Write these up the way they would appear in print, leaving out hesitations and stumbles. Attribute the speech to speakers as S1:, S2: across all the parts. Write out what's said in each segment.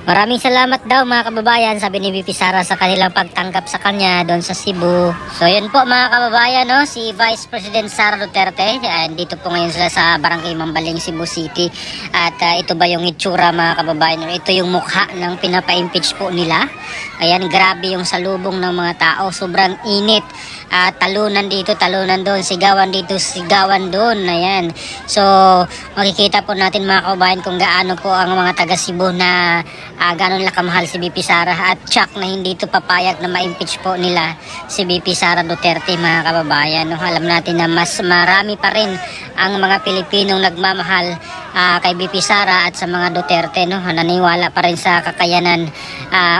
S1: Maraming salamat daw mga kababayan, sabi ni VP Sara sa kanilang pagtanggap sa kanya doon sa Cebu. So yun po mga kababayan, no, si Vice President Sara Duterte, dito po ngayon sila sa Barangay Mambaling, Cebu City. At ito ba yung itsura mga kababayan, ito yung mukha ng pinapa-impeach po nila. Ayan, grabe yung salubong ng mga tao, sobrang init. Talunan dito, talunan doon, sigawan dito, sigawan doon. Ayan. So makikita po natin mga kababayan kung gaano po ang mga taga Cebu na gaano nila kamahal si VP Sara, at tsak na hindi ito papayag na ma-impeach po nila si VP Sara Duterte mga kababayan. No, alam natin na mas marami pa rin ang mga Pilipinong nagmamahal kay VP Sara at sa mga Duterte, no, naniwala pa rin sa kakayanan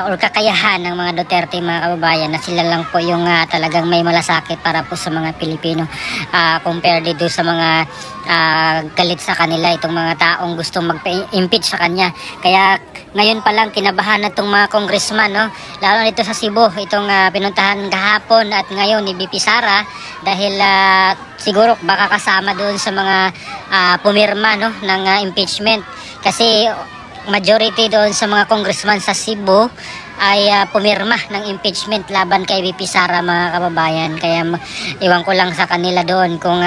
S1: or kakayahan ng mga Duterte mga kababayan, na sila lang po yung talagang may malasakit para po sa mga Pilipino, compared dito sa mga galit sa kanila, itong mga taong gustong mag-impeach sa kanya. Kaya ngayon pa lang kinabahan na itong mga congressman, no, lalo nito sa Cebu, itong pinuntahan kahapon at ngayon ni VP Sara, dahil siguro baka kasama doon sa mga pumirma, no, ng impeachment, kasi majority doon sa mga congressman sa Cebu ay pumirma ng impeachment laban kay VP Sara mga kababayan. Kaya iwan ko lang sa kanila doon kung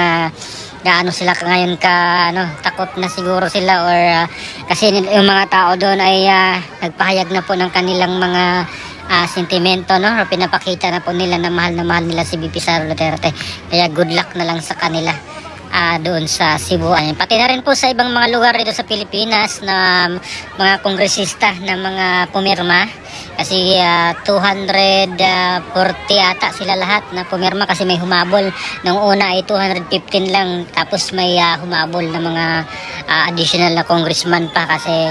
S1: gaano sila ngayon takot na siguro sila, or kasi yung mga tao doon ay nagpahayag na po ng kanilang mga sentimento, no, or pinapakita na po nila na mahal nila si VP Sara Duterte. Kaya good luck na lang sa kanila doon sa Cebu. Pati na rin po sa ibang mga lugar dito sa Pilipinas na mga kongresista na mga pumirma, kasi 240 ata sila lahat na pumirma, kasi may humabol nung una ay 215 lang, tapos may humabol na mga additional na congressman pa, kasi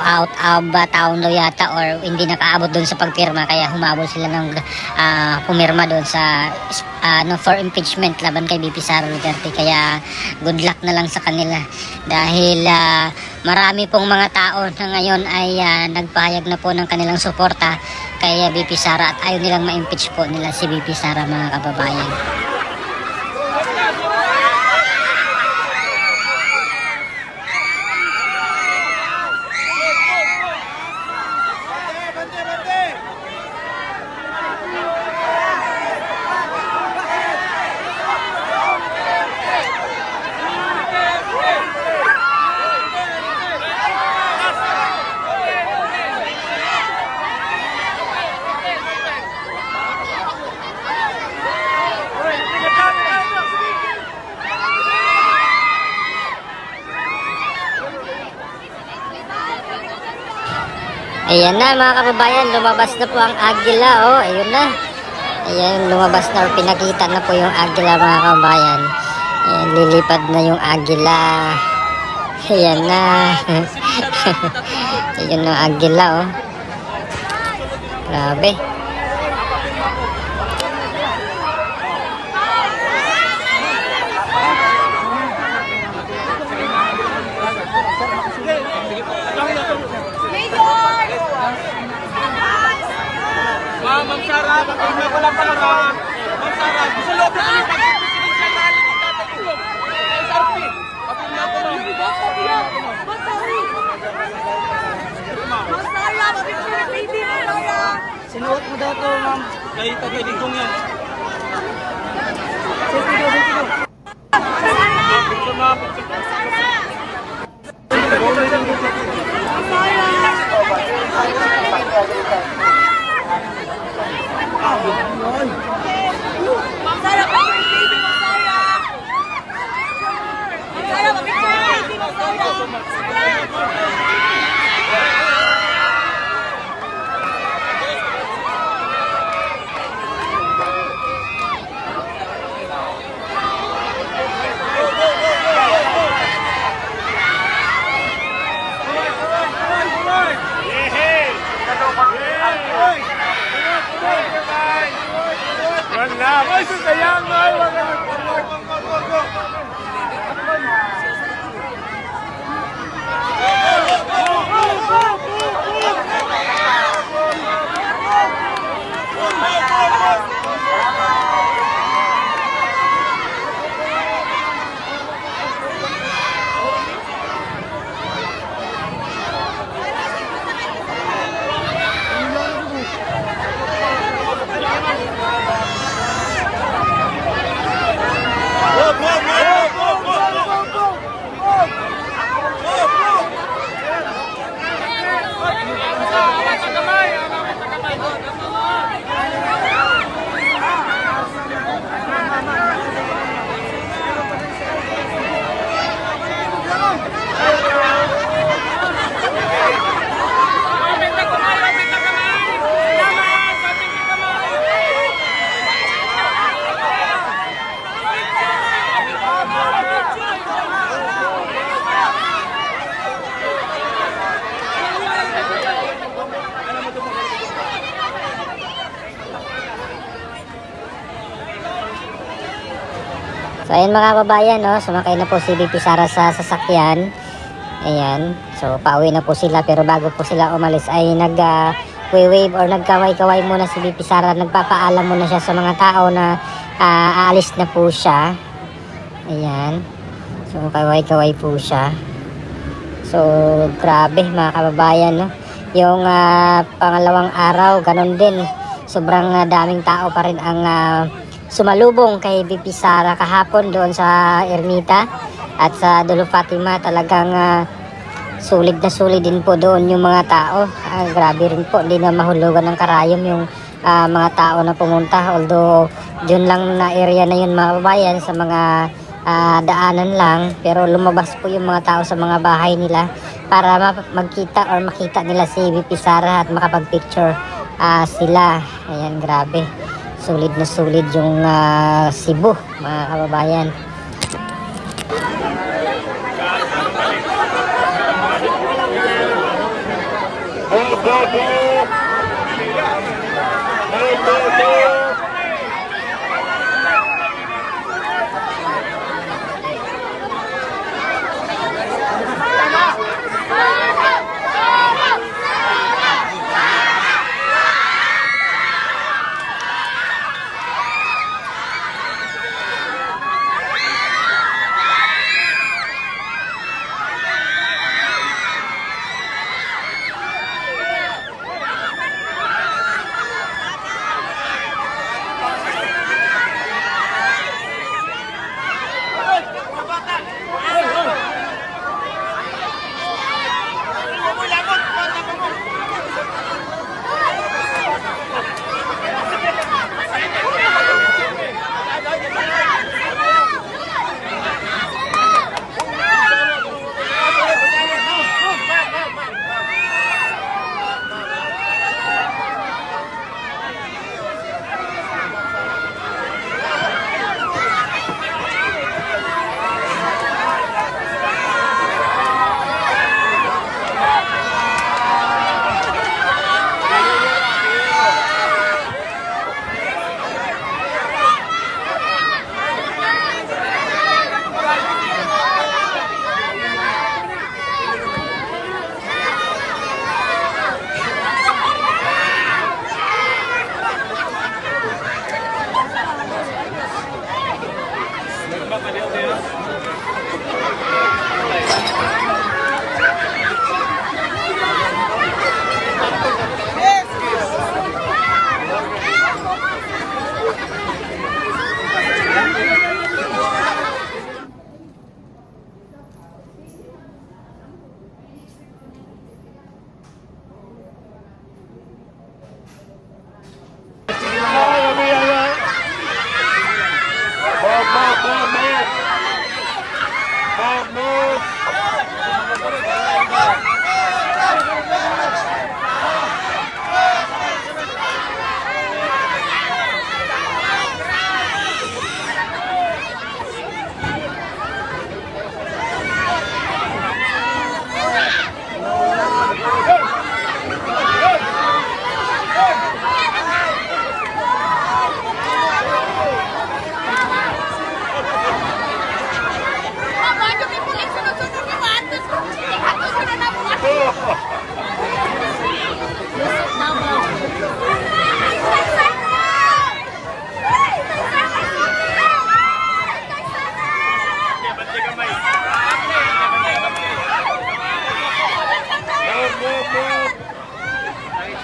S1: out of town daw yata or hindi nakaabot doon sa pagpirma, kaya humabol sila ng pumirma doon sa for impeachment laban kay VP Sara Duterte. Kaya good luck na lang sa kanila, dahil marami pong mga tao na ngayon ay nagpahayag na po ng kanilang suporta kay VP Sara, at ayaw nilang ma-impeach po nila si VP Sara mga kababayan. Ayan na mga kababayan, lumabas na po ang agila. Oh, ayun na. Ayan, lumabas na, or pinakita na po yung agila mga kababayan. Ayan, lilipad na yung agila. Ayan na. Ayan ang agila, oh. Grabe.
S2: Ma'am Sara, magkakita ko lang pala Ma'am Sara, gusto loob na kami pag-presidential na halin ng tatay ko. SRP, patuloy ko lang.
S3: Ma'am Sara, mapicture baby mo, Sara.
S2: Sinuot mo daw to, ma'am. Kaya tatay digong yan. Picture ma'am.
S3: Sara, picture baby mo, Sara. Sara, picture baby mo, Sara.
S2: Wala, ay sayang ay wala. Go.
S1: So ayan mga kababayan, no, sumakay na po si VP Sara sa sasakyan. Ayan, so pauwi na po sila, pero bago po sila umalis ay wave or nagkaway-kaway muna si VP Sara. Nagpapaalam muna siya sa mga tao na aalis na po siya. Ayan, so kaway-kaway po siya. So grabe mga kababayan, no? Yung pangalawang araw, ganun din. Sobrang daming tao pa rin ang sumalubong kay VP Sara kahapon doon sa Ermita at sa Dulo Fatima. Talagang sulit na sulit din po doon yung mga tao. Grabe rin po, hindi na mahulugan ng karayom yung mga tao na pumunta. Although dun lang na area na yun mga kababayan, sa mga daanan lang, pero lumabas po yung mga tao sa mga bahay nila para magkita or makita nila si VP Sara at makapag-picture sila. Ayan, grabe. Sulit na sulit yung Cebu mga kababayan.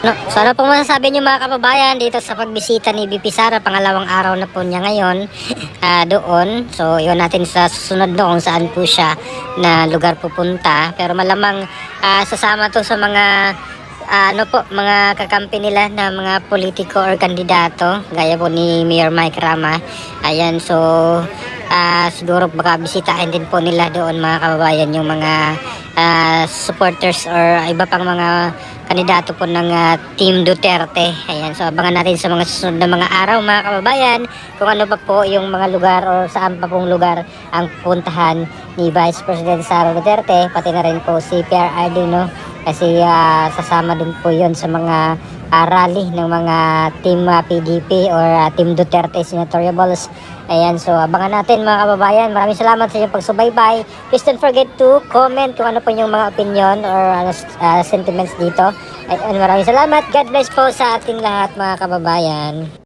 S1: No, so ano po masasabi niyo mga kababayan dito sa pagbisita ni VP Sara? Pangalawang araw na po niya ngayon doon. So iwan natin sa susunod no kung saan po siya na lugar pupunta. Pero malamang sasama to sa mga mga kakampi nila na mga politiko or kandidato gaya po ni Mayor Mike Rama. Ayan, so siguro baka bisitahin din po nila doon mga kababayan yung mga supporters or iba pang mga kandidato po ng Team Duterte. Ayan, so abangan natin sa mga susunod na mga araw mga kababayan kung ano pa po yung mga lugar or saan pa pong lugar ang puntahan ni Vice President Sara Duterte, pati na rin po si PRRD, no? Kasi sasama din po yon sa mga rally ng mga team PDP or Team Duterte Senatoriables. Ayan, so abangan natin mga kababayan. Maraming salamat sa inyong pagsubaybay. Please don't forget to comment kung ano po yung mga opinion or sentiments dito. At maraming salamat. God bless po sa ating lahat mga kababayan.